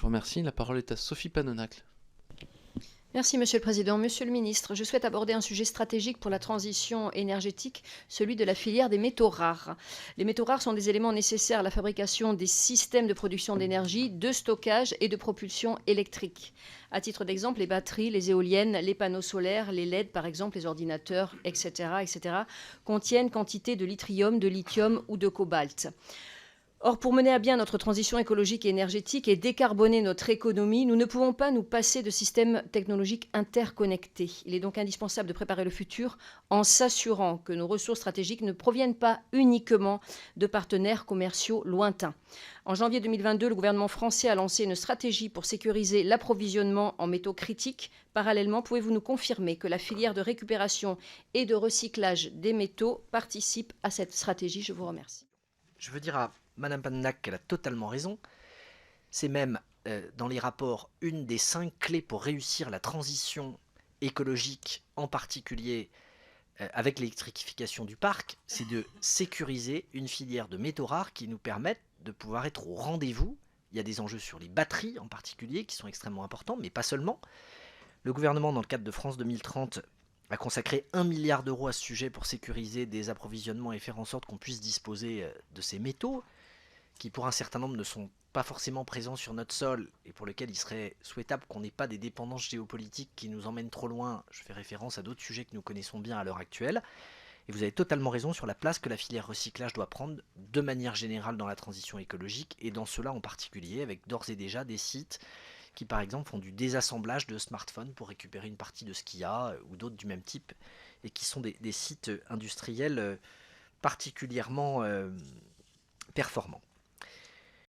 Je vous remercie. La parole est à Sophie Panonacle. Merci Monsieur le Président. Monsieur le Ministre, je souhaite aborder un sujet stratégique pour la transition énergétique, celui de la filière des métaux rares. Les métaux rares sont des éléments nécessaires à la fabrication des systèmes de production d'énergie, de stockage et de propulsion électrique. À titre d'exemple, les batteries, les éoliennes, les panneaux solaires, les LED par exemple, les ordinateurs, etc., contiennent quantité de yttrium, de lithium ou de cobalt. Or, pour mener à bien notre transition écologique et énergétique et décarboner notre économie, nous ne pouvons pas nous passer de systèmes technologiques interconnectés. Il est donc indispensable de préparer le futur en s'assurant que nos ressources stratégiques ne proviennent pas uniquement de partenaires commerciaux lointains. En janvier 2022, le gouvernement français a lancé une stratégie pour sécuriser l'approvisionnement en métaux critiques. Parallèlement, pouvez-vous nous confirmer que la filière de récupération et de recyclage des métaux participe à cette stratégie? Je vous remercie. Je veux dire à Madame Panonacle qu'elle a totalement raison. C'est même dans les rapports une des 5 clés pour réussir la transition écologique, en particulier avec l'électrification du parc, c'est de sécuriser une filière de métaux rares qui nous permettent de pouvoir être au rendez-vous. Il y a des enjeux sur les batteries en particulier qui sont extrêmement importants, mais pas seulement. Le gouvernement, dans le cadre de France 2030, a consacré 1 milliard d'euros à ce sujet pour sécuriser des approvisionnements et faire en sorte qu'on puisse disposer de ces métaux, qui pour un certain nombre ne sont pas forcément présents sur notre sol et pour lesquels il serait souhaitable qu'on n'ait pas des dépendances géopolitiques qui nous emmènent trop loin. Je fais référence à d'autres sujets que nous connaissons bien à l'heure actuelle. Et vous avez totalement raison sur la place que la filière recyclage doit prendre de manière générale dans la transition écologique et dans cela en particulier avec d'ores et déjà des sites qui par exemple font du désassemblage de smartphones pour récupérer une partie de ce qu'il y a ou d'autres du même type et qui sont des sites industriels particulièrement performants.